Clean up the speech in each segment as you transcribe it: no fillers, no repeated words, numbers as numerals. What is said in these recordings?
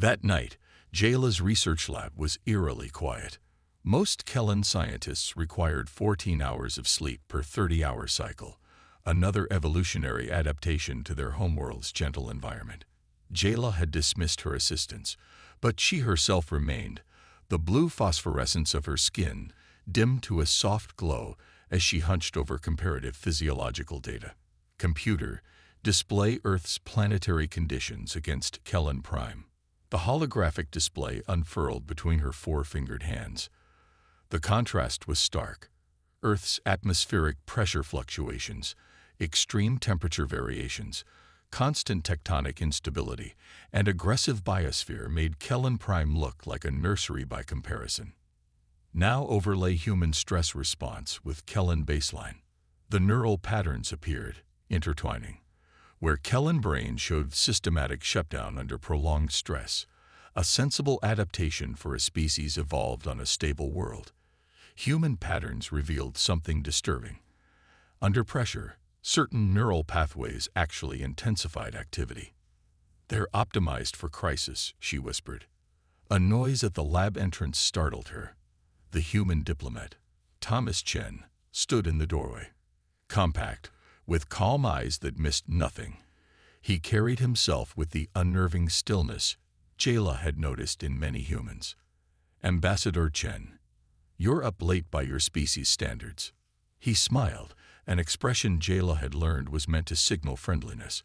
That night, Jayla's research lab was eerily quiet. Most Kellen scientists required 14 hours of sleep per 30-hour cycle, another evolutionary adaptation to their homeworld's gentle environment. Jayla had dismissed her assistants, but she herself remained, the blue phosphorescence of her skin dimmed to a soft glow as she hunched over comparative physiological data. Computer, display Earth's planetary conditions against Kellen Prime. The holographic display unfurled between her four-fingered hands. The contrast was stark. Earth's atmospheric pressure fluctuations, extreme temperature variations, constant tectonic instability, and aggressive biosphere made Kellen Prime look like a nursery by comparison. Now overlay human stress response with Kellen baseline. The neural patterns appeared, intertwining. Where Kellen brain showed systematic shutdown under prolonged stress, a sensible adaptation for a species evolved on a stable world. Human patterns revealed something disturbing. Under pressure, certain neural pathways actually intensified activity. "They're optimized for crisis," she whispered. A noise at the lab entrance startled her. The human diplomat, Thomas Chen, stood in the doorway. Compact, with calm eyes that missed nothing, he carried himself with the unnerving stillness Jayla had noticed in many humans. "Ambassador Chen, you're up late by your species standards." He smiled, an expression Jayla had learned was meant to signal friendliness,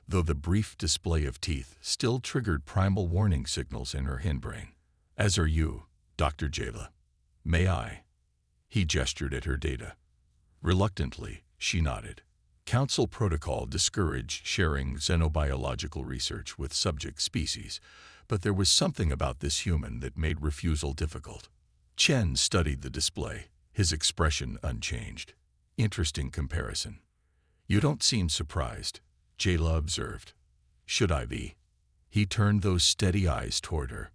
though the brief display of teeth still triggered primal warning signals in her hindbrain. "As are you, Dr. Jayla. May I?" He gestured at her data. Reluctantly, she nodded. Council protocol discouraged sharing xenobiological research with subject species, but there was something about this human that made refusal difficult. Chen studied the display, his expression unchanged. "Interesting comparison." "You don't seem surprised," Jayla observed. "Should I be?" He turned those steady eyes toward her.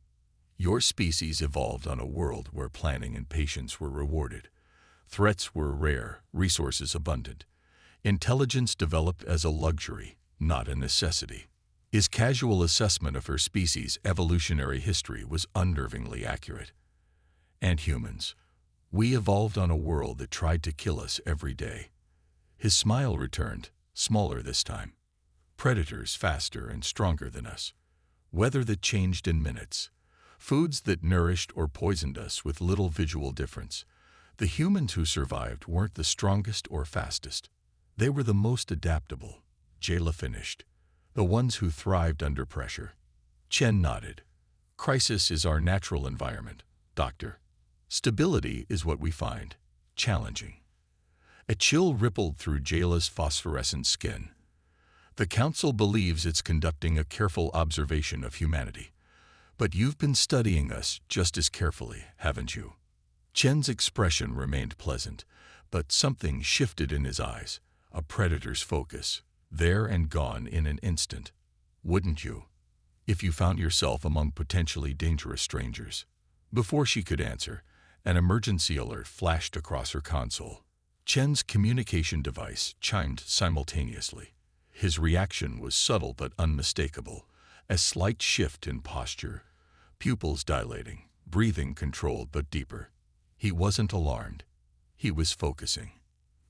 "Your species evolved on a world where planning and patience were rewarded. Threats were rare, resources abundant. Intelligence developed as a luxury, not a necessity." His casual assessment of her species' evolutionary history was unnervingly accurate. "And humans, we evolved on a world that tried to kill us every day." His smile returned, smaller this time. "Predators faster and stronger than us. Weather that changed in minutes. Foods that nourished or poisoned us with little visual difference. The humans who survived weren't the strongest or fastest. They were the most adaptable," Jayla finished. "The ones who thrived under pressure." Chen nodded. "Crisis is our natural environment, Doctor. Stability is what we find challenging." A chill rippled through Jayla's phosphorescent skin. "The Council believes it's conducting a careful observation of humanity. But you've been studying us just as carefully, haven't you?" Chen's expression remained pleasant, but something shifted in his eyes, a predator's focus, there and gone in an instant. "Wouldn't you, if you found yourself among potentially dangerous strangers?" Before she could answer, an emergency alert flashed across her console. Chen's communication device chimed simultaneously. His reaction was subtle but unmistakable, a slight shift in posture, pupils dilating, breathing controlled but deeper. He wasn't alarmed. He was focusing.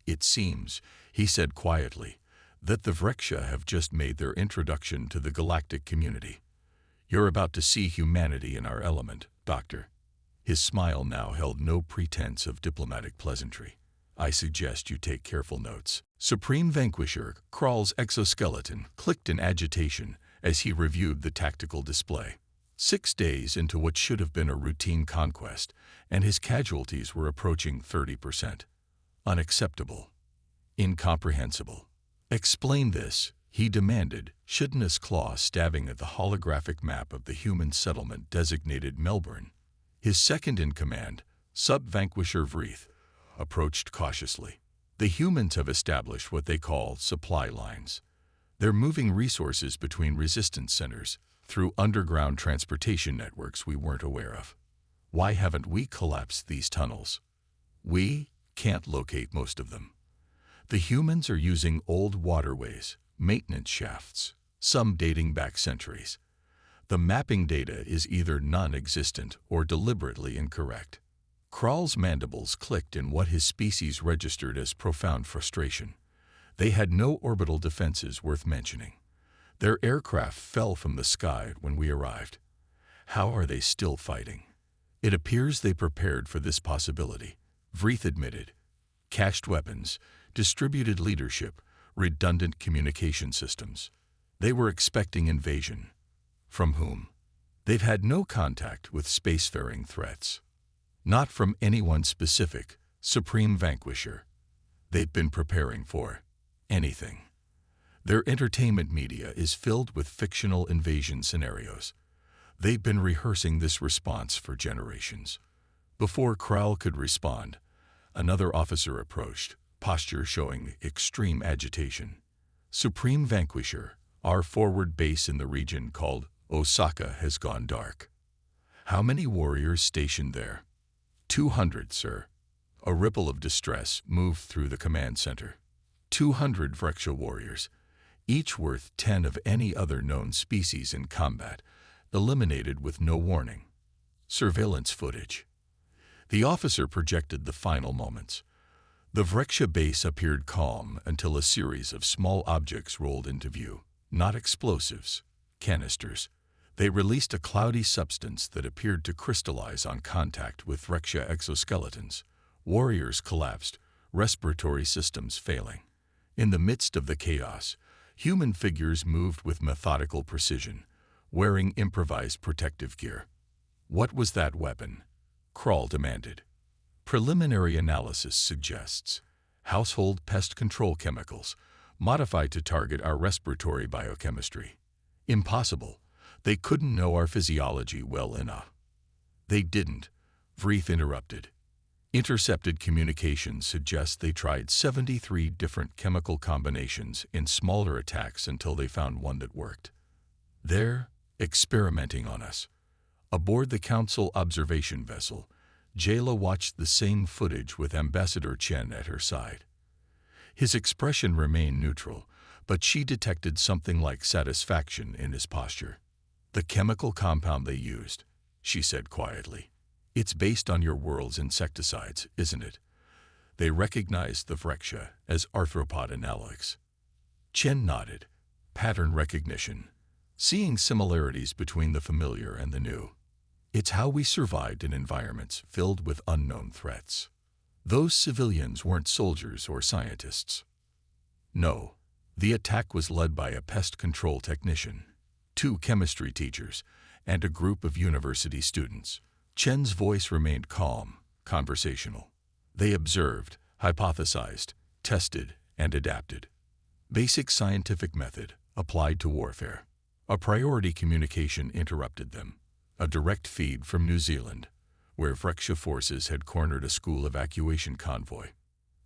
"It seems," he said quietly, "that the Vreksha have just made their introduction to the galactic community. You're about to see humanity in our element, Doctor." His smile now held no pretense of diplomatic pleasantry. "I suggest you take careful notes." Supreme Vanquisher Krall's exoskeleton clicked in agitation as he reviewed the tactical display. 6 days into what should have been a routine conquest, and his casualties were approaching 30%. Unacceptable. Incomprehensible. "Explain this," he demanded, Shidna's claw stabbing at the holographic map of the human settlement designated Melbourne. His second-in-command, Sub-Vanquisher Vreeth, approached cautiously. "The humans have established what they call supply lines. They're moving resources between resistance centers through underground transportation networks we weren't aware of. Why haven't we collapsed these tunnels? We can't locate most of them. The humans are using old waterways, maintenance shafts, some dating back centuries. The mapping data is either non-existent or deliberately incorrect. Krall's mandibles clicked in what his species registered as profound frustration. They had no orbital defenses worth mentioning. Their aircraft fell from the sky when we arrived. How are they still fighting? It appears they prepared for this possibility, Vreeth admitted. Cached weapons, distributed leadership, redundant communication systems. They were expecting invasion. From whom? They've had no contact with spacefaring threats. Not from anyone specific, Supreme Vanquisher. They've been preparing for anything. Their entertainment media is filled with fictional invasion scenarios. They've been rehearsing this response for generations. Before Krall could respond, another officer approached, posture showing extreme agitation. Supreme Vanquisher, our forward base in the region called Osaka has gone dark. How many warriors stationed there? 200, sir. A ripple of distress moved through the command center. 200 Vrexia warriors, each worth 10 of any other known species in combat, eliminated with no warning. Surveillance footage. The officer projected the final moments. The Vrexia base appeared calm until a series of small objects rolled into view. Not explosives, canisters. They released a cloudy substance that appeared to crystallize on contact with Vrexia exoskeletons. Warriors collapsed, respiratory systems failing. In the midst of the chaos, human figures moved with methodical precision, wearing improvised protective gear. What was that weapon? Krall demanded. Preliminary analysis suggests household pest control chemicals, modified to target our respiratory biochemistry. Impossible. They couldn't know our physiology well enough. They didn't, Vreeth interrupted. Intercepted communications suggest they tried 73 different chemical combinations in smaller attacks until they found one that worked. They're experimenting on us. Aboard the Council observation vessel, Jayla watched the same footage with Ambassador Chen at her side. His expression remained neutral, but she detected something like satisfaction in his posture. The chemical compound they used, she said quietly. It's based on your world's insecticides, isn't it? They recognized the Vrexia as arthropod analogs. Chen nodded. Pattern recognition. Seeing similarities between the familiar and the new. It's how we survived in environments filled with unknown threats. Those civilians weren't soldiers or scientists. No, the attack was led by a pest control technician, 2 chemistry teachers, and a group of university students. Chen's voice remained calm, conversational. They observed, hypothesized, tested, and adapted. Basic scientific method applied to warfare. A priority communication interrupted them. A direct feed from New Zealand, where Vrexia forces had cornered a school evacuation convoy.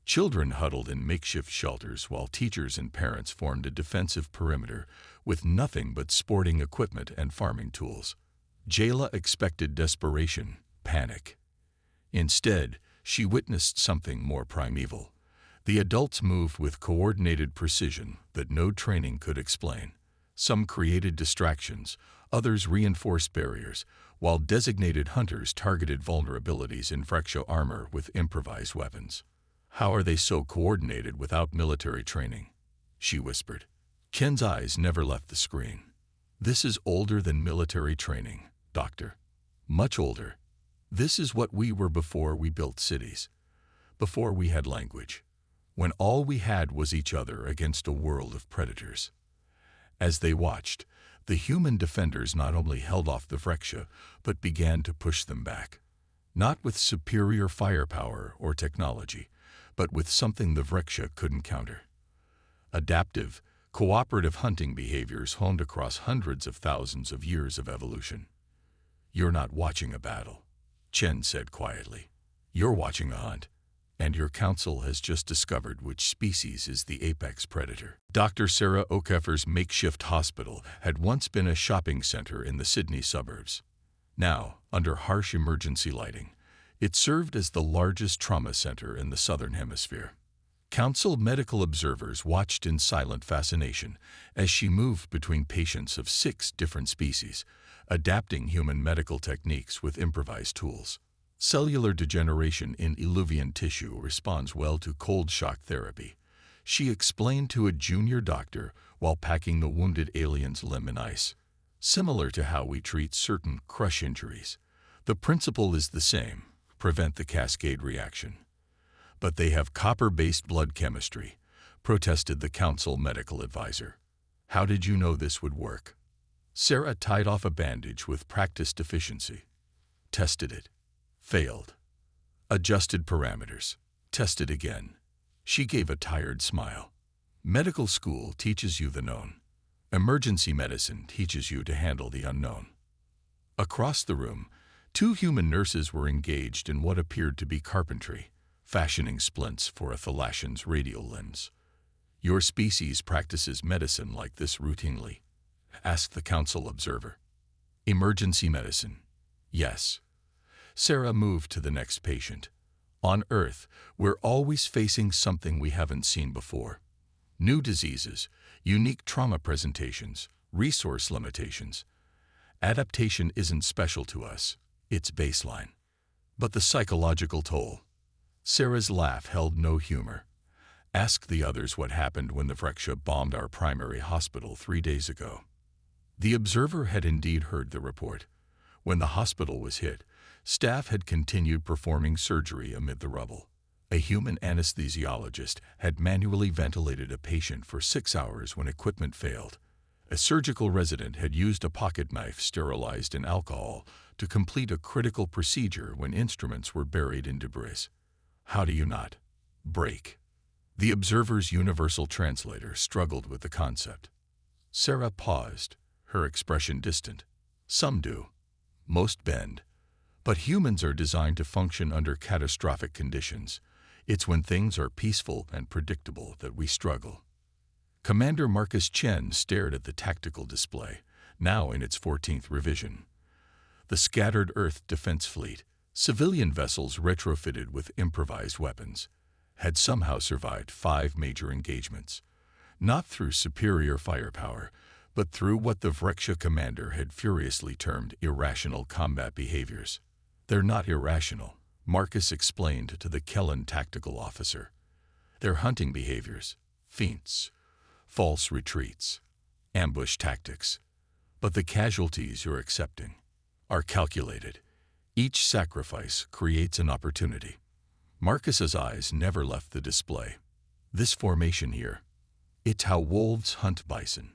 Children huddled in makeshift shelters while teachers and parents formed a defensive perimeter with nothing but sporting equipment and farming tools. Jayla expected desperation, panic. Instead, she witnessed something more primeval. The adults moved with coordinated precision that no training could explain. Some created distractions, others reinforced barriers, while designated hunters targeted vulnerabilities in Vrexia armor with improvised weapons. How are they so coordinated without military training? She whispered. Chen's eyes never left the screen. This is older than military training, Doctor. Much older. This is what we were before we built cities. Before we had language. When all we had was each other against a world of predators. As they watched, the human defenders not only held off the Vrexia, but began to push them back. Not with superior firepower or technology, but with something the Vrexia couldn't counter. Adaptive, cooperative hunting behaviors honed across hundreds of thousands of years of evolution. You're not watching a battle, Chen said quietly. You're watching a hunt, and your council has just discovered which species is the apex predator. Dr. Sarah O'Keffer's makeshift hospital had once been a shopping center in the Sydney suburbs. Now, under harsh emergency lighting, it served as the largest trauma center in the Southern Hemisphere. Council medical observers watched in silent fascination as she moved between patients of 6 different species, adapting human medical techniques with improvised tools. Cellular degeneration in Illuvian tissue responds well to cold shock therapy, she explained to a junior doctor while packing the wounded alien's limb in ice. Similar to how we treat certain crush injuries, the principle is the same: prevent the cascade reaction. But they have copper-based blood chemistry, protested the council medical advisor. How did you know this would work? Sarah tied off a bandage with practice deficiency. Tested it. Failed. Adjusted parameters. Tested again. She gave a tired smile. Medical school teaches you the known. Emergency medicine teaches you to handle the unknown. Across the room, 2 human nurses were engaged in what appeared to be carpentry, fashioning splints for a Thalassian's radial lens. Your species practices medicine like this routinely? Asked the council observer. Emergency medicine. Yes. Sarah moved to the next patient. On Earth, we're always facing something we haven't seen before. New diseases, unique trauma presentations, resource limitations. Adaptation isn't special to us, it's baseline. But the psychological toll. Sarah's laugh held no humor. Ask the others what happened when the Vrexia bombed our primary hospital 3 days ago. The observer had indeed heard the report. When the hospital was hit, staff had continued performing surgery amid the rubble. A human anesthesiologist had manually ventilated a patient for 6 hours when equipment failed. A surgical resident had used a pocket knife sterilized in alcohol to complete a critical procedure when instruments were buried in debris. How do you not break? The observer's universal translator struggled with the concept. Sarah paused, her expression distant. Some do. Most bend. But humans are designed to function under catastrophic conditions. It's when things are peaceful and predictable that we struggle. Commander Marcus Chen stared at the tactical display, now in its 14th revision. The scattered Earth defense fleet, civilian vessels retrofitted with improvised weapons, had somehow survived 5 major engagements, not through superior firepower, but through what the Vrexia commander had furiously termed irrational combat behaviors. They're not irrational, Marcus explained to the Kellen tactical officer. They're hunting behaviors, feints, false retreats, ambush tactics. But the casualties you're accepting are calculated. Each sacrifice creates an opportunity. Marcus's eyes never left the display. This formation here, it's how wolves hunt bison.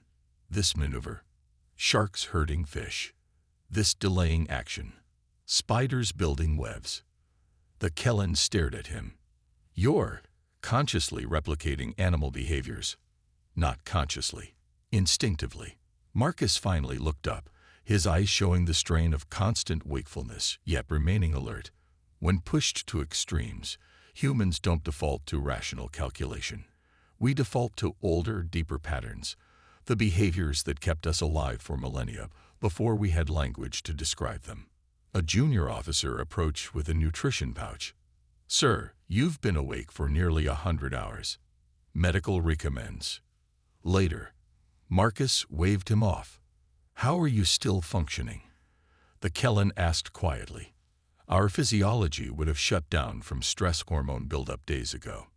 This maneuver, sharks herding fish. This delaying action, spiders building webs. The Kellen stared at him. You're consciously replicating animal behaviors. Not consciously, instinctively. Marcus finally looked up, his eyes showing the strain of constant wakefulness, yet remaining alert. When pushed to extremes, humans don't default to rational calculation. We default to older, deeper patterns, the behaviors that kept us alive for millennia before we had language to describe them. A junior officer approached with a nutrition pouch. Sir, you've been awake for nearly 100 hours. Medical recommends. Later, Marcus waved him off. How are you still functioning? The Kellen asked quietly. Our physiology would have shut down from stress hormone buildup days ago.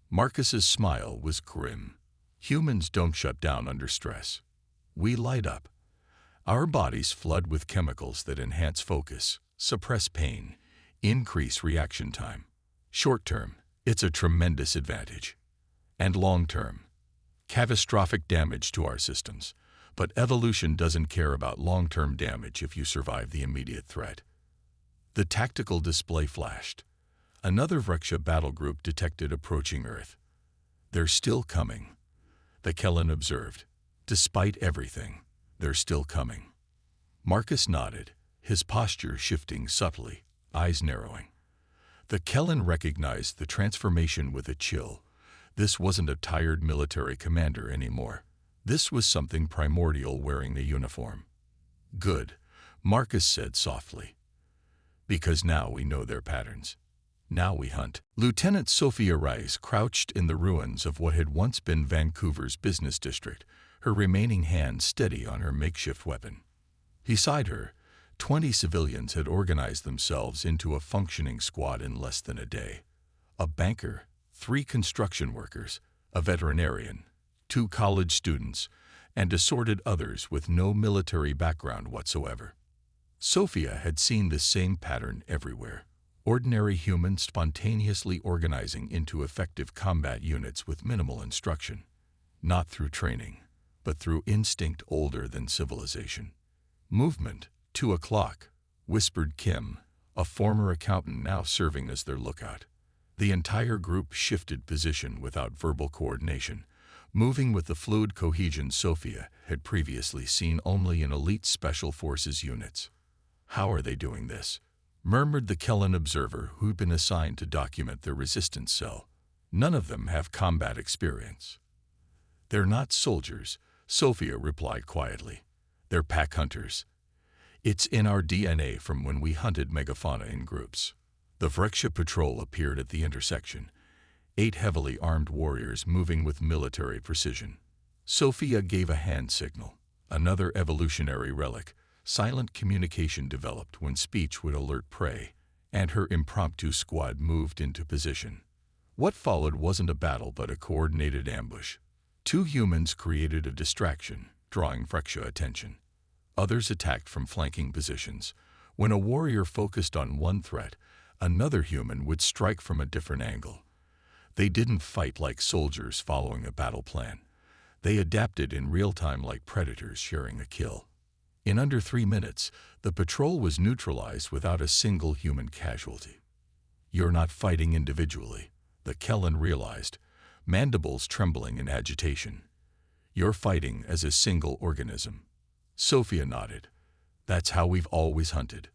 Marcus's smile was grim. Humans don't shut down under stress. We light up. Our bodies flood with chemicals that enhance focus, suppress pain, increase reaction time. Short term, it's a tremendous advantage. And long term, catastrophic damage to our systems. But evolution doesn't care about long-term damage if you survive the immediate threat. The tactical display flashed. Another Vrexia battle group detected approaching Earth. They're still coming, the Kellen observed. Despite everything, they're still coming. Marcus nodded, his posture shifting subtly, eyes narrowing. The Kellen recognized the transformation with a chill. This wasn't a tired military commander anymore. This was something primordial wearing the uniform. Good, Marcus said softly. Because now we know their patterns. Now we hunt. Lieutenant Sophia Rice crouched in the ruins of what had once been Vancouver's business district, her remaining hand steady on her makeshift weapon. Beside her, 20 civilians had organized themselves into a functioning squad in less than a day. A banker, 3 construction workers, a veterinarian, 2 college students, and assorted others with no military background whatsoever. Sophia had seen the same pattern everywhere. Ordinary humans spontaneously organizing into effective combat units with minimal instruction. Not through training, but through instinct older than civilization. Movement, 2 o'clock, whispered Kim, a former accountant now serving as their lookout. The entire group shifted position without verbal coordination, moving with the fluid cohesion Sophia had previously seen only in elite special forces units. "How are they doing this?" murmured the Kellen observer who'd been assigned to document their resistance cell. "None of them have combat experience." "They're not soldiers," Sophia replied quietly. "They're pack hunters. It's in our DNA from when we hunted megafauna in groups." The Vrexia patrol appeared at the intersection, 8 heavily armed warriors moving with military precision. Sophia gave a hand signal. Another evolutionary relic, silent communication, developed when speech would alert prey, and her impromptu squad moved into position. What followed wasn't a battle but a coordinated ambush. 2 humans created a distraction, drawing Vrexia attention. Others attacked from flanking positions. When a warrior focused on one threat, another human would strike from a different angle. They didn't fight like soldiers following a battle plan. They adapted in real time like predators sharing a kill. In under 3 minutes, the patrol was neutralized without a single human casualty. "You're not fighting individually," the Kellen realized, mandibles trembling in agitation. "You're fighting as a single organism." Sophia nodded. "That's how we've always hunted.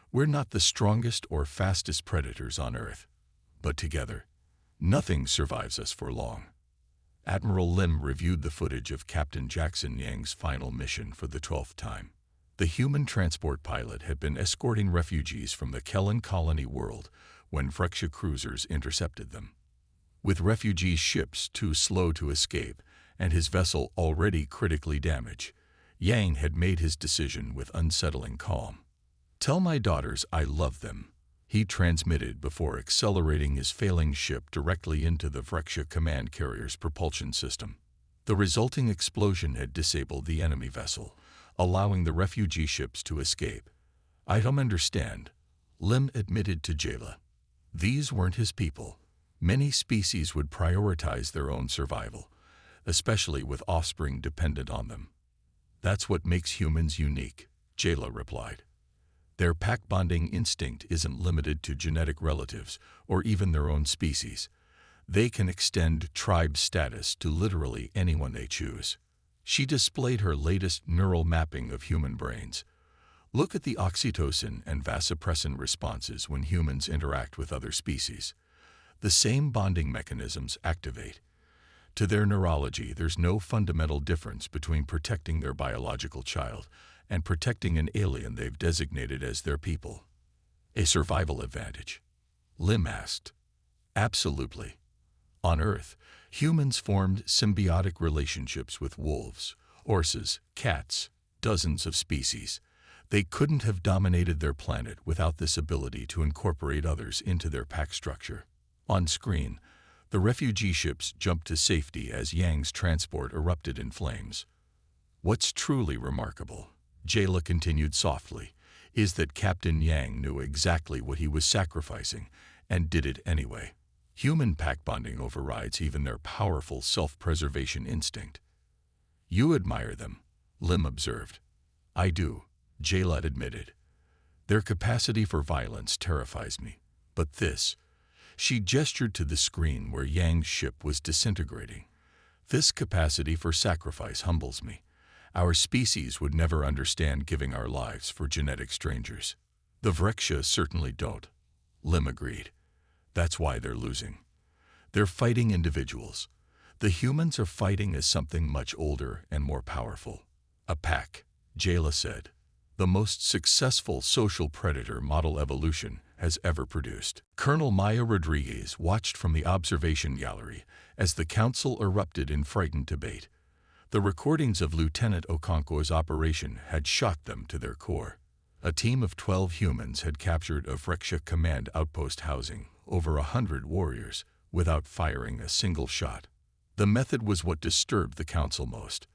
We're not the strongest or fastest predators on Earth, but together, nothing survives us for long." Admiral Lim reviewed the footage of Captain Jackson Yang's final mission for the 12th time. The human transport pilot had been escorting refugees from the Kellen colony world when Vrexia cruisers intercepted them. With refugee ships too slow to escape and his vessel already critically damaged, Yang had made his decision with unsettling calm. "Tell my daughters I love them," he transmitted before accelerating his failing ship directly into the Vrexia command carrier's propulsion system. The resulting explosion had disabled the enemy vessel, allowing the refugee ships to escape. "I don't understand," Lim admitted to Jayla. These weren't his people. Many species would prioritize their own survival, especially with offspring dependent on them. "That's what makes humans unique," Jayla replied. "Their pack-bonding instinct isn't limited to genetic relatives or even their own species. They can extend tribe status to literally anyone they choose." She displayed her latest neural mapping of human brains. "Look at the oxytocin and vasopressin responses when humans interact with other species. The same bonding mechanisms activate. To their neurology, there's no fundamental difference between protecting their biological child and protecting an alien they've designated as their people." "A survival advantage?" Lim asked. "Absolutely. On Earth, humans formed symbiotic relationships with wolves, horses, cats, dozens of species. They couldn't have dominated their planet without this ability to incorporate others into their pack structure." On screen, the refugee ships jumped to safety as Yang's transport erupted in flames. "What's truly remarkable," Jayla continued softly, "is that Captain Yang knew exactly what he was sacrificing and did it anyway. Human pack bonding overrides even their powerful self-preservation instinct." "You admire them," Lim observed. "I do," Jayla admitted. "Their capacity for violence terrifies me. But this," she gestured to the screen where Yang's ship was disintegrating, "this capacity for sacrifice humbles me. Our species would never understand giving our lives for genetic strangers." "The Vrexia certainly don't," Lim agreed. "That's why they're losing. They're fighting individuals. The humans are fighting as something much older and more powerful. A pack," Jayla said. "The most successful social predator model evolution has ever produced." Colonel Maya Rodriguez watched from the observation gallery as the council erupted in frightened debate. The recordings of Lieutenant Okonkwo's operation had shocked them to their core. A team of 12 humans had captured a Vrexia command outpost housing over 100 warriors without firing a single shot. The method was what disturbed the council most.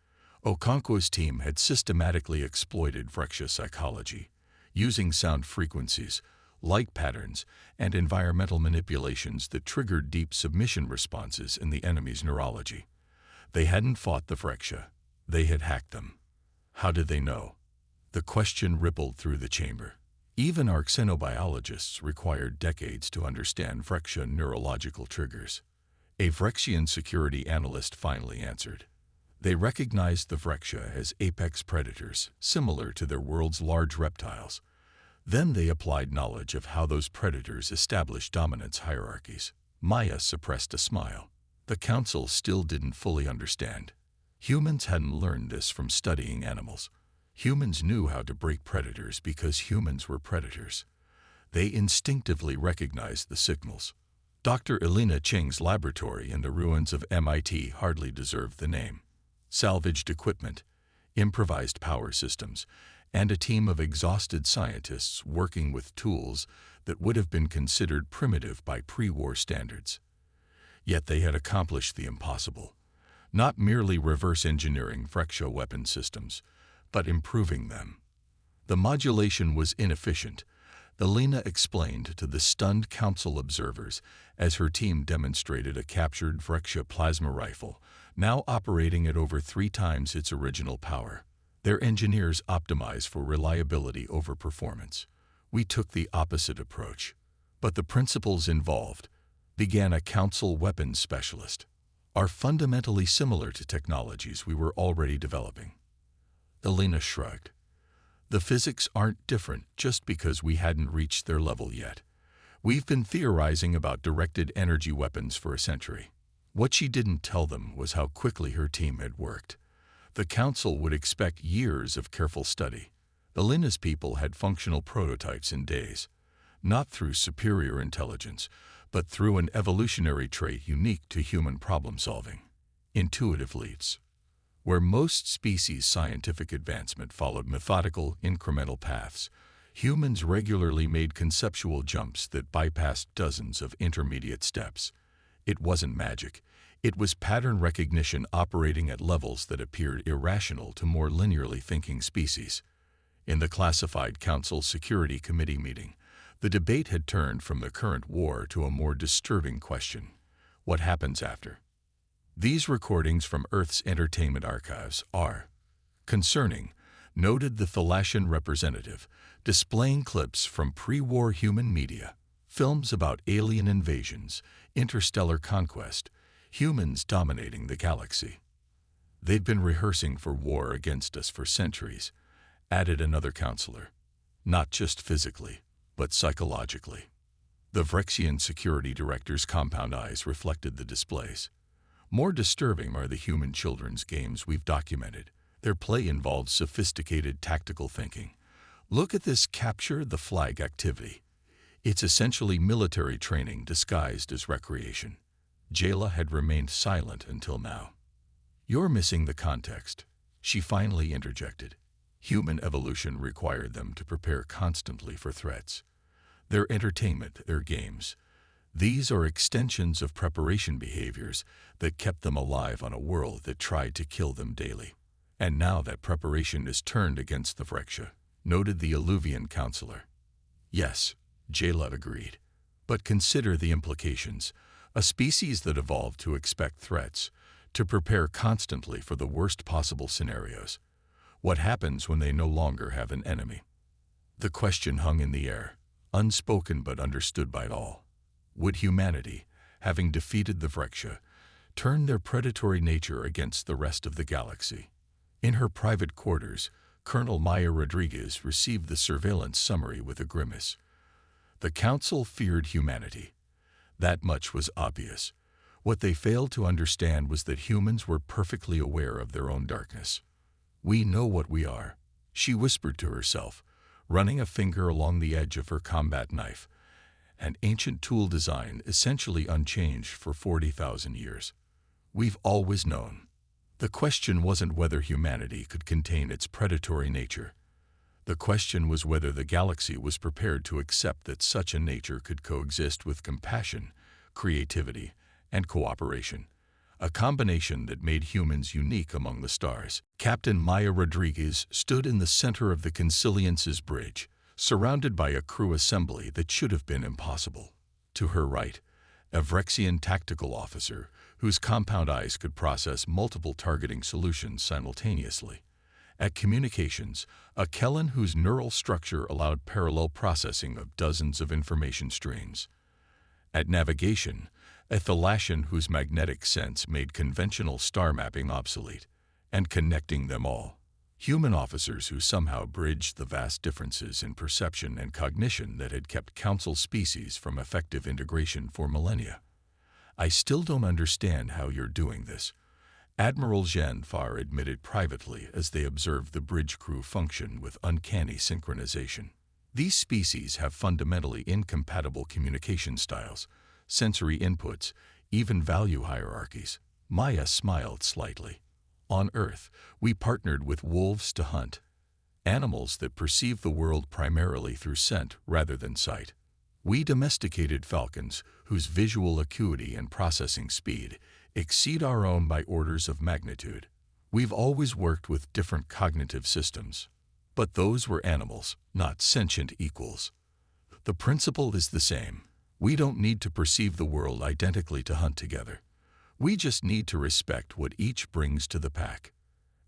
Okonkwo's team had systematically exploited Vrexia psychology, using sound frequencies, light patterns, and environmental manipulations that triggered deep submission responses in the enemy's neurology. They hadn't fought the Vrexia. They had hacked them. How did they know? The question rippled through the chamber. Even our xenobiologists required decades to understand Vrexia neurological triggers. A Vrexian security analyst finally answered. They recognized the Vrexia as apex predators, similar to their world's large reptiles. Then they applied knowledge of how those predators established dominance hierarchies. Maya suppressed a smile. The council still didn't fully understand. Humans hadn't learned this from studying animals. Humans knew how to break predators because humans were predators. They instinctively recognized the signals. Dr. Elena Cheng's laboratory in the ruins of MIT hardly deserved the name. Salvaged equipment, improvised power systems, and a team of exhausted scientists working with tools that would have been considered primitive by pre-war standards. Yet they had accomplished the impossible, not merely reverse engineering Vrexia weapon systems, but improving them. The modulation was inefficient, Elena explained to the stunned council observers as her team demonstrated a captured Vrexia plasma rifle, now operating at over 3 times its original power. Their engineers optimized for reliability over performance. We took the opposite approach. But the principles involved, began a council weapons specialist, are fundamentally similar to technologies we were already developing. Elena shrugged. The physics aren't different just because we hadn't reached their level yet. We've been theorizing about directed energy weapons for a century. What she didn't tell them was how quickly her team had worked. The council would expect years of careful study. Elena's people had functional prototypes in days, not through superior intelligence, but through an evolutionary trait unique to human problem-solving: intuitive leaps. Where most species' scientific advancement followed methodical, incremental paths, humans regularly made conceptual jumps that bypassed dozens of intermediate steps. It wasn't magic. It was pattern recognition operating at levels that appeared irrational to more linearly thinking species. In the Classified Council Security Committee meeting, the debate had turned from the current war to a more disturbing question: what happens after? These recordings from Earth's entertainment archives are concerning, noted the Thalassian representative, displaying clips from pre-war human media, films about alien invasions, interstellar conquest, humans dominating the galaxy. They've been rehearsing for war against us for centuries, added another counselor. Not just physically, but psychologically. The Vrexian security director's compound eyes reflected the displays. More disturbing are the human children's games we've documented. Their play involves sophisticated tactical thinking. Look at this capture the flag activity. It's essentially military training disguised as recreation. Jayla had remained silent until now. You're missing the context, she finally interjected. Human evolution required them to prepare constantly for threats. Their entertainment, their games, these are extensions of preparation behaviors that kept them alive on a world that tried to kill them daily. And now that preparation is turned against the Vrexia, noted the Alluvian counselor. Yes, Jayla agreed. But consider the implications. A species that evolved to expect threats, to prepare constantly for the worst possible scenarios. What happens when they no longer have an enemy? The question hung in the air, unspoken but understood by all. Would humanity, having defeated the Vrexia, turn their predatory nature against the rest of the galaxy? In her private quarters, Colonel Maya Rodriguez received the surveillance summary with a grimace. The council feared humanity. That much was obvious. What they failed to understand was that humans were perfectly aware of their own darkness. We know what we are, she whispered to herself, running a finger along the edge of her combat knife. An ancient tool design essentially unchanged for 40,000 years. We've always known. The question wasn't whether humanity could contain its predatory nature. The question was whether the galaxy was prepared to accept that such a nature could coexist with compassion, creativity, and cooperation, a combination that made humans unique among the stars. Captain Maya Rodriguez stood in the center of the Consilience's bridge, surrounded by a crew assembly that should have been impossible. To her right, a Vrexian tactical officer whose compound eyes could process multiple targeting solutions simultaneously. At communications, a Kellan whose neural structure allowed parallel processing of dozens of information streams. At navigation, a Thalassian whose magnetic sense made conventional star mapping obsolete, and connecting them all. Human officers who somehow bridged the vast differences in perception and cognition that had kept Council species from effective integration for millennia. "I still don't understand how you're doing this," Admiral Jean Farr admitted privately as they observed the bridge crew function with uncanny synchronization. "These species have fundamentally incompatible communication styles, sensory inputs, even value hierarchies." Maya smiled slightly. "On Earth, we partnered with wolves to hunt, animals that perceive the world primarily through scent rather than sight. We domesticated falcons whose visual acuity and processing speed exceed our own by orders of magnitude. We've always worked with different cognitive systems, but those were animals, not sentient equals. The principle is the same. We don't need to perceive the world identically to hunt together. We just need to respect what each brings to the pack."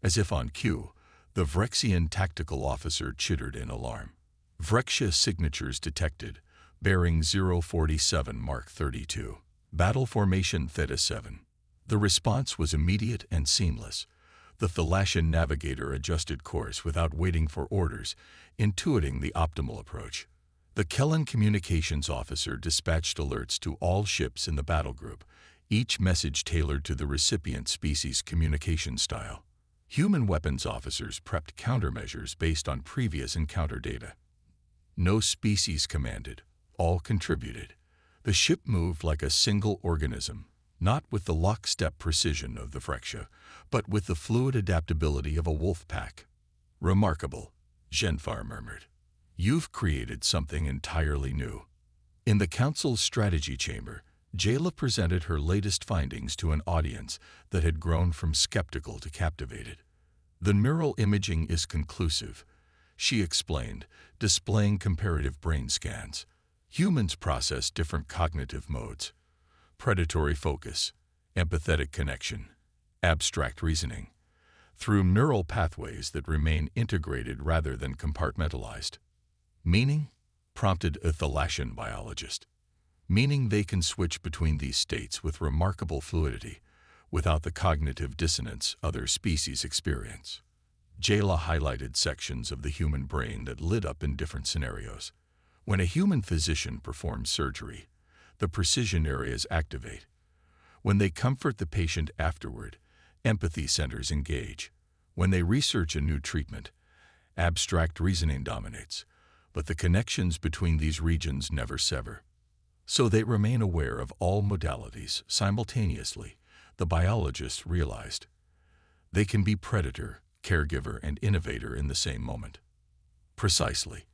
As if on cue, the Vrexian tactical officer chittered in alarm. "Vrexia signatures detected. Bearing 047 Mark 32. Battle formation Theta 7. The response was immediate and seamless. The Thalassian navigator adjusted course without waiting for orders, intuiting the optimal approach. The Kellan communications officer dispatched alerts to all ships in the battle group, each message tailored to the recipient species' communication style. Human weapons officers prepped countermeasures based on previous encounter data. No species commanded. All contributed. The ship moved like a single organism, not with the lockstep precision of the Vrexia, but with the fluid adaptability of a wolf pack. "Remarkable," Genfar murmured. "You've created something entirely new." In the Council's strategy chamber, Jayla presented her latest findings to an audience that had grown from skeptical to captivated. "The neural imaging is conclusive," she explained, displaying comparative brain scans. "Humans process different cognitive modes: predatory focus, empathetic connection, abstract reasoning, through neural pathways that remain integrated rather than compartmentalized." "Meaning?" prompted a Thalassian biologist. "Meaning they can switch between these states with remarkable fluidity, without the cognitive dissonance other species experience." Jayla highlighted sections of the human brain that lit up in different scenarios. When a human physician performs surgery, the precision areas activate. When they comfort the patient afterward, empathy centers engage. When they research a new treatment, abstract reasoning dominates, but the connections between these regions never sever. So they remain aware of all modalities simultaneously, the biologists realized. They can be predator, caregiver, and innovator in the same moment. Precisely.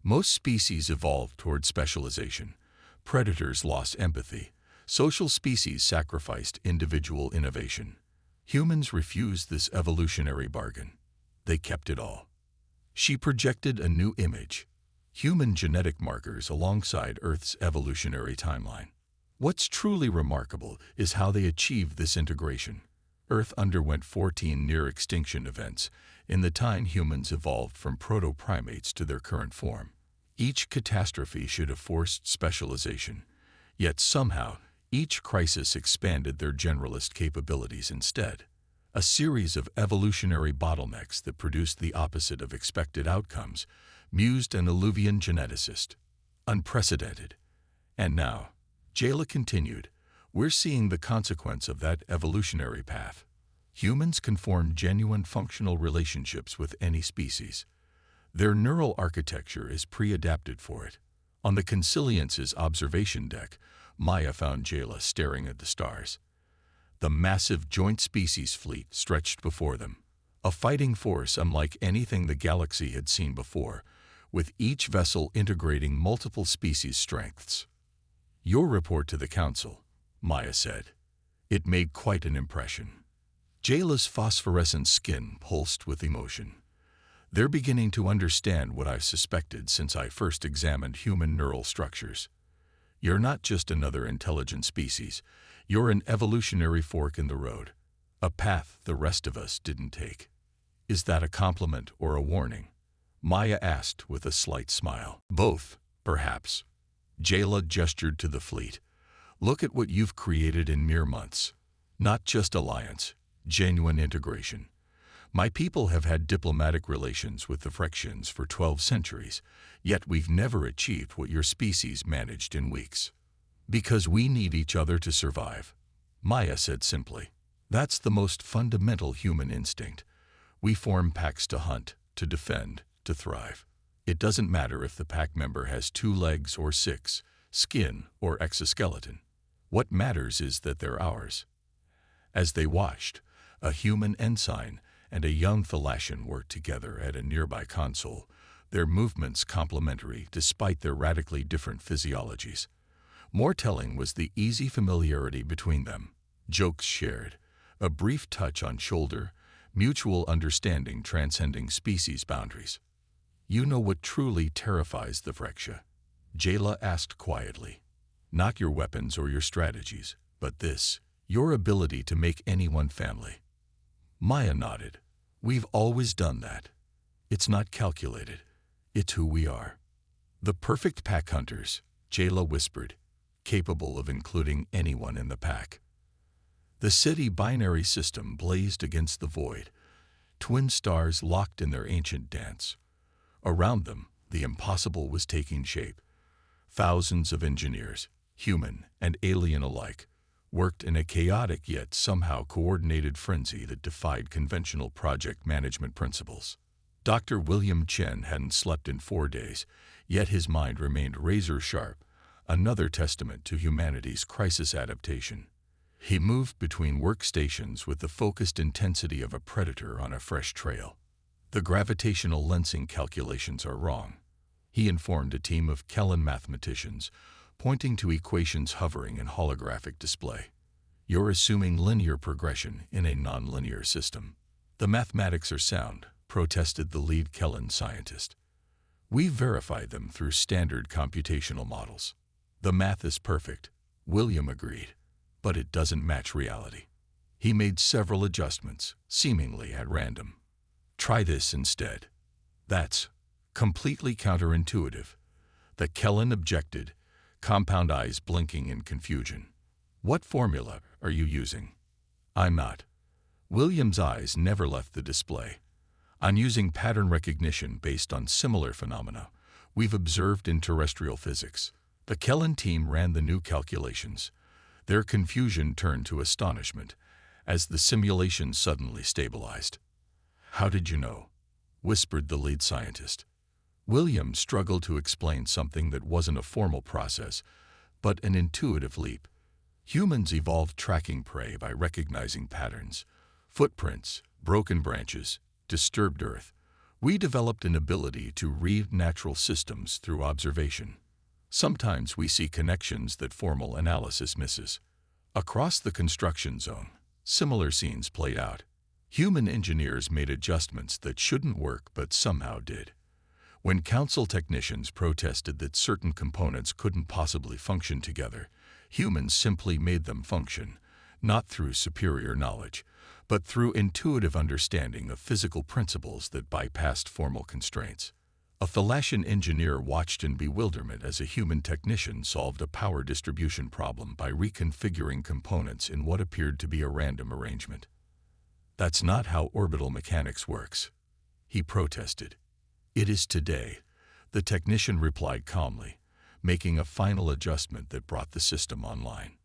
Most species evolved toward specialization. Predators lost empathy. Social species sacrificed individual innovation. Humans refused this evolutionary bargain. They kept it all. She projected a new image: human genetic markers alongside Earth's evolutionary timeline. What's truly remarkable is how they achieved this integration. Earth underwent 14 near-extinction events in the time humans evolved from proto-primates to their current form. Each catastrophe should have forced specialization, yet somehow each crisis expanded their generalist capabilities instead. A series of evolutionary bottlenecks that produced the opposite of expected outcomes, mused an Illuvian geneticist. Unprecedented. And now, Jayla continued, we're seeing the consequence of that evolutionary path. Humans can form genuine functional relationships with any species. Their neural architecture is pre-adapted for it. On the Consilience's observation deck, Maya found Jayla staring at the stars. The massive joint species fleet stretched before them, a fighting force unlike anything the galaxy had seen before, with each vessel integrating multiple species strengths. "Your report to the Council," Maya said. It made quite an impression. Jayla's phosphorescent skin pulsed with emotion. "They're beginning to understand what I've suspected since I first examined human neural structures. You're not just another intelligent species. You're an evolutionary fork in the road, a path the rest of us didn't take." "Is that a compliment or a warning?" Maya asked with a slight smile. "Both, perhaps." Jayla gestured to the fleet. "Look at what you've created in mere months. Not just alliance, genuine integration. My people have had diplomatic relations with the Phyrexians for 12 centuries, yet we've never achieved what your species managed in weeks. Because we need each other to survive," Maya said simply. "That's the most fundamental human instinct. We form packs to hunt, to defend, to thrive. It doesn't matter if the pack member has 2 legs or 6, skin or exoskeleton. What matters is that they're ours." As they watched, a human ensign and a young Thalassian worked together at a nearby console, their movements complementary despite their radically different physiologies. More telling was the easy familiarity between them. Jokes shared, a brief touch on shoulder, mutual understanding transcending species boundaries. "You know what truly terrifies the Phyrexia?" Jayla asked quietly. "Not your weapons or your strategies, but this, your ability to make anyone family." Maya nodded. "We've always done that. It's not calculated. It's who we are." "The perfect pack hunters," Jayla whispered, "capable of including anyone in the pack." The city binary system blazed against the void, twin stars locked in their ancient dance. Around them, the impossible was taking shape. Thousands of engineers, human and alien alike, worked in a chaotic yet somehow coordinated frenzy that defied conventional project management principles. Dr. William Chen hadn't slept in 4 days, yet his mind remained razor-sharp, another testament to humanity's crisis adaptation. He moved between workstations with the focused intensity of a predator on a fresh trail. "The gravitational lensing calculations are wrong," he informed a team of Kellen mathematicians, pointing to equations hovering in holographic display. "You're assuming linear progression in a nonlinear system." "The mathematics are sound," protested the lead Kellen scientist. "We've verified them through standard computational models." "The math is perfect," William agreed, "but it doesn't match reality." He made several adjustments, seemingly at random. "Try this instead." "That's completely counterintuitive," the Kellen objected, compound eyes blinking in confusion. "What formula are you using?" "I'm not." William's eyes never left the display. "I'm using pattern recognition based on similar phenomena we've observed in terrestrial physics." The Kellen team ran the new calculations. Their confusion turned to astonishment as the simulation suddenly stabilized. "How did you know?" whispered the lead scientist. William struggled to explain something that wasn't a formal process, but an intuitive leap. "Humans evolved tracking prey by recognizing patterns, footprints, broken branches, disturbed earth. We developed an ability to read natural systems through observation. Sometimes we see connections that formal analysis misses." Across the construction zone, similar scenes played out. Human engineers made adjustments that shouldn't work but somehow did. When council technicians protested that certain components couldn't possibly function together, humans simply made them function, not through superior knowledge, but through intuitive understanding of physical principles that bypassed formal constraints. A Thalassian engineer watched in bewilderment as a human technician solved a power distribution problem by reconfiguring components in what appeared to be a random arrangement. "That's not how orbital mechanics works," he protested. "It is today," the technician replied calmly, making a final adjustment that brought the system online.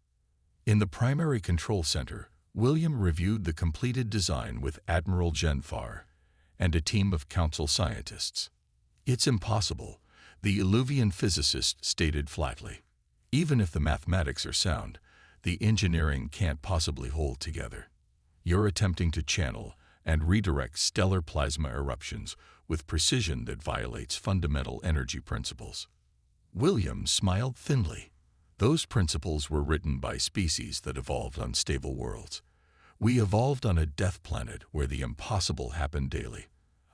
In the primary control center, William reviewed the completed design with Admiral Jen Farr and a team of council scientists. "It's impossible," the Illuvian physicist stated flatly. "Even if the mathematics are sound, the engineering can't possibly hold together. You're attempting to channel and redirect stellar plasma eruptions with precision that violates fundamental energy principles. William smiled thinly. Those principles were written by species that evolved on stable worlds. We evolved on a death planet where the impossible happened daily.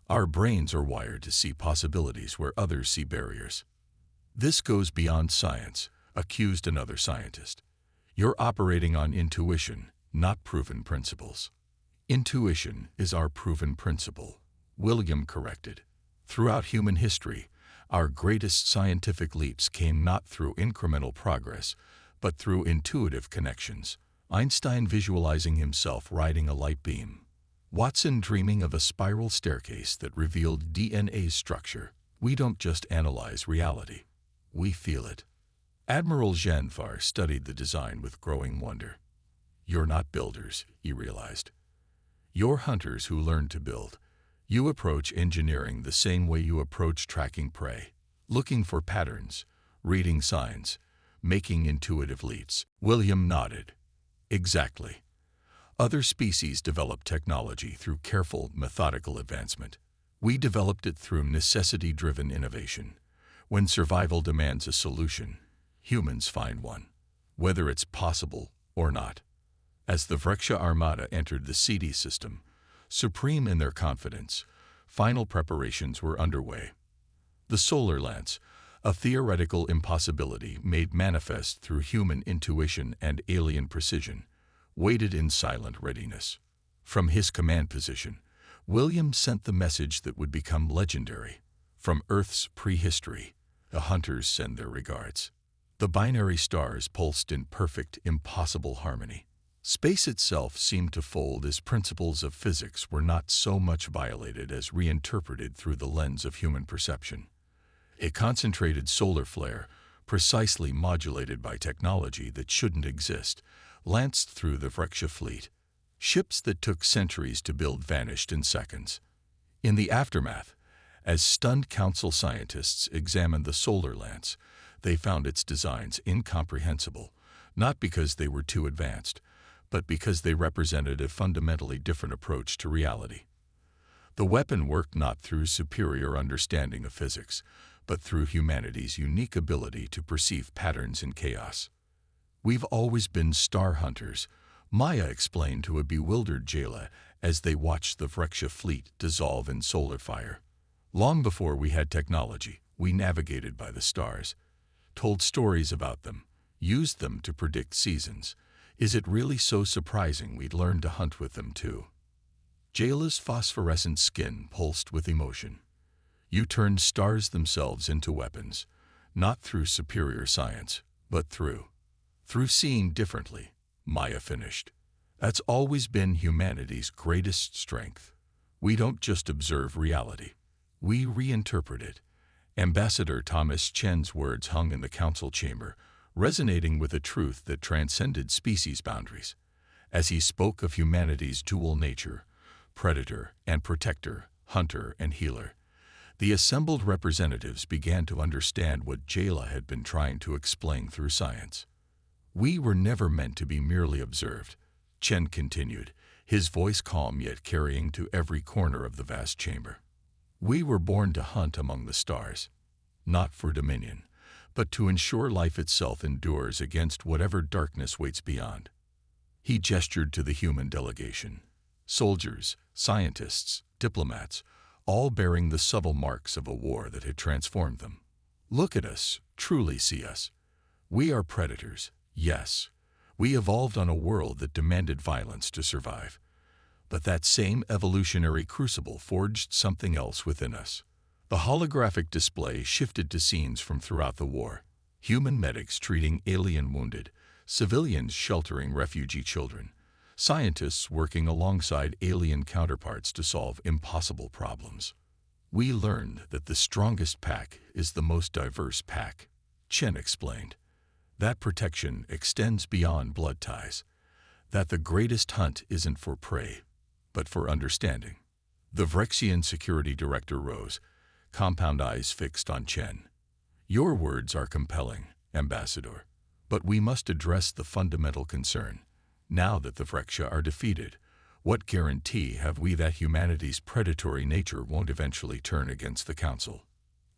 Our brains are wired to see possibilities where others see barriers. This goes beyond science, accused another scientist. You're operating on intuition, not proven principles. Intuition is our proven principle, William corrected. Throughout human history, our greatest scientific leaps came not through incremental progress, but through intuitive connections. Einstein visualizing himself riding a light beam. Watson dreaming of a spiral staircase that revealed DNA's structure. We don't just analyze reality. We feel it. Admiral Janfar studied the design with growing wonder. You're not builders, he realized. You're hunters who learn to build. You approach engineering the same way you approach tracking prey, looking for patterns, reading signs, making intuitive leaps. William nodded. Exactly. Other species develop technology through careful, methodical advancement. We developed it through necessity-driven innovation. When survival demands a solution, humans find one, whether it's possible or not. As the Vrexia Armada entered the CD system, supreme in their confidence, final preparations were underway. The solar lance, a theoretical impossibility made manifest through human intuition and alien precision, waited in silent readiness. From his command position, William sent the message that would become legendary. From Earth's prehistory, the hunters send their regards. The binary stars pulsed in perfect, impossible harmony. Space itself seemed to fold as principles of physics were not so much violated as reinterpreted through the lens of human perception. A concentrated solar flare, precisely modulated by technology that shouldn't exist, lanced through the Vrexia fleet. Ships that took centuries to build vanished in seconds. In the aftermath, as stunned council scientists examined the solar lance, they found its designs incomprehensible, not because they were too advanced, but because they represented a fundamentally different approach to reality. The weapon worked not through superior understanding of physics, but through humanity's unique ability to perceive patterns in chaos. We've always been star hunters, Maya explained to a bewildered Jayla as they watched the Vrexia fleet dissolve in solar fire. Long before we had technology, we navigated by the stars, told stories about them, used them to predict seasons. Is it really so surprising we'd learned to hunt with them too? Jayla's phosphorescent skin pulsed with emotion. You turned stars themselves into weapons, not through superior science, but through seeing differently, Maya finished. That's always been humanity's greatest strength. We don't just observe reality. We reinterpret it. Ambassador Thomas Chen's words hung in the council chamber, resonating with a truth that transcended species boundaries. As he spoke of humanity's dual nature, predator and protector, hunter and healer, the assembled representatives began to understand what Jayla had been trying to explain through science. We were never meant to be merely observed, Chen continued, his voice calm yet carrying to every corner of the vast chamber. We were born to hunt among the stars, not for dominion, but to ensure life itself endures against whatever darkness waits beyond. He gestured to the human delegation. Soldiers, scientists, diplomats, all bearing the subtle marks of a war that had transformed them. Look at us, truly see us. We are predators, yes. We evolved on a world that demanded violence to survive. But that same evolutionary crucible forged something else within us. The holographic display shifted to scenes from throughout the war. Human medics treating alien wounded, civilians sheltering refugee children, scientists working alongside alien counterparts to solve impossible problems. We learned that the strongest pack is the most diverse pack, Chen explained. That protection extends beyond blood ties. That the greatest hunt isn't for prey, but for understanding. The Vrexian security director rose, compound eyes fixed on Chen. Your words are compelling, Ambassador. But we must address the fundamental concern. Now that the Freksha are defeated, what guarantee have we that humanity's predatory nature won't eventually turn against the Council?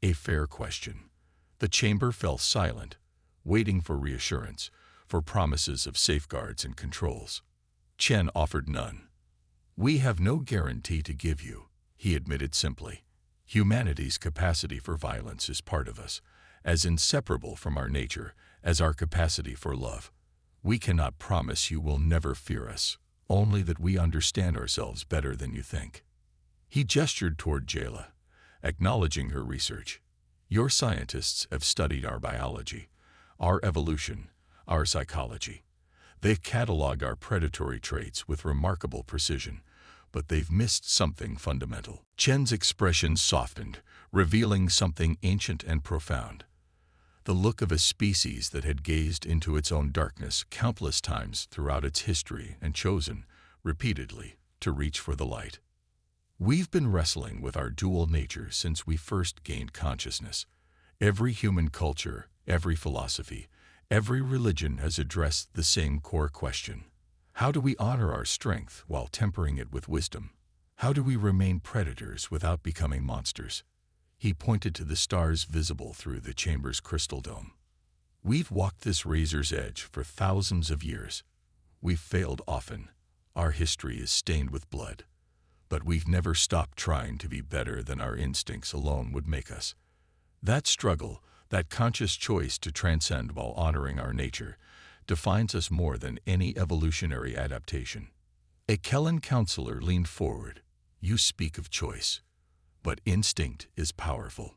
A fair question. The chamber fell silent, waiting for reassurance, for promises of safeguards and controls. Chen offered none. We have no guarantee to give you, he admitted simply. Humanity's capacity for violence is part of us, as inseparable from our nature as our capacity for love. We cannot promise you will never fear us, only that we understand ourselves better than you think. He gestured toward Jayla, acknowledging her research. Your scientists have studied our biology, our evolution, our psychology. They've cataloged our predatory traits with remarkable precision, but they've missed something fundamental. Chen's expression softened, revealing something ancient and profound. The look of a species that had gazed into its own darkness countless times throughout its history and chosen, repeatedly, to reach for the light. We've been wrestling with our dual nature since we first gained consciousness. Every human culture, every philosophy, every religion has addressed the same core question. How do we honor our strength while tempering it with wisdom? How do we remain predators without becoming monsters? He pointed to the stars visible through the chamber's crystal dome. We've walked this razor's edge for thousands of years. We've failed often. Our history is stained with blood. But we've never stopped trying to be better than our instincts alone would make us. That struggle, that conscious choice to transcend while honoring our nature, defines us more than any evolutionary adaptation. A Kellen counselor leaned forward. You speak of choice. But instinct is powerful.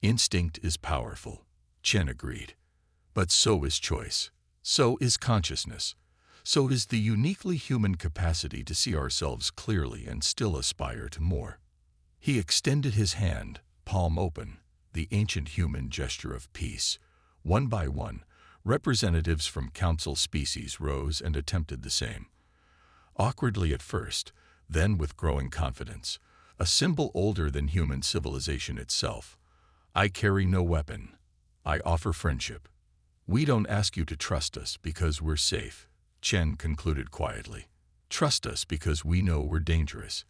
Instinct is powerful, Chen agreed. But so is choice. So is consciousness. So is the uniquely human capacity to see ourselves clearly and still aspire to more. He extended his hand, palm open, the ancient human gesture of peace. One by one, representatives from council species rose and attempted the same. Awkwardly at first, then with growing confidence. A symbol older than human civilization itself. I carry no weapon. I offer friendship. We don't ask you to trust us because we're safe, Chen concluded quietly. Trust us because we know we're dangerous,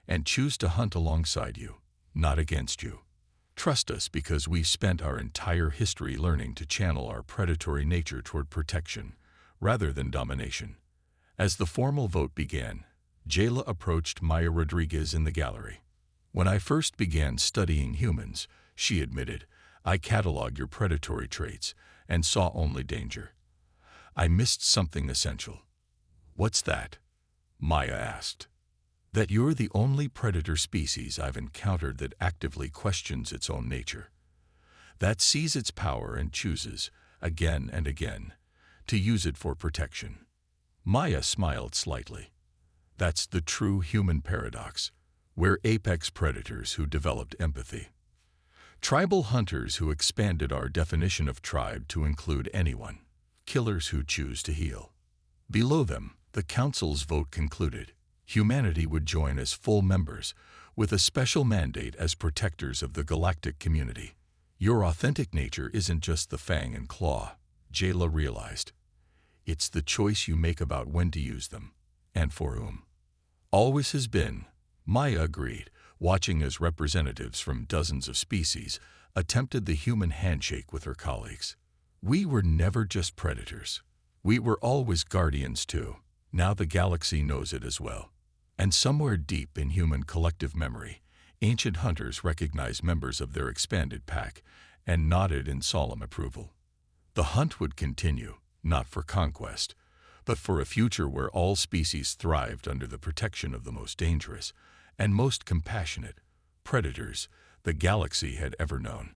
and choose to hunt alongside you, not against you. Trust us because we've spent our entire history learning to channel our predatory nature toward protection, rather than domination. As the formal vote began, Jayla approached Maya Rodriguez in the gallery. When I first began studying humans, she admitted, I cataloged your predatory traits and saw only danger. I missed something essential. What's that? Maya asked. That you're the only predator species I've encountered that actively questions its own nature. That sees its power and chooses, again and again, to use it for protection. Maya smiled slightly. That's the true human paradox. We're apex predators who developed empathy. Tribal hunters who expanded our definition of tribe to include anyone. Killers who choose to heal. Below them, the council's vote concluded. Humanity would join as full members, with a special mandate as protectors of the galactic community. Your authentic nature isn't just the fang and claw, Jayla realized. It's the choice you make about when to use them, and for whom. Always has been, Maya agreed, watching as representatives from dozens of species attempted the human handshake with her colleagues. We were never just predators. We were always guardians too. Now the galaxy knows it as well. And somewhere deep in human collective memory, ancient hunters recognized members of their expanded pack and nodded in solemn approval. The hunt would continue, not for conquest, but for a future where all species thrived under the protection of the most dangerous and most compassionate predators the galaxy had ever known.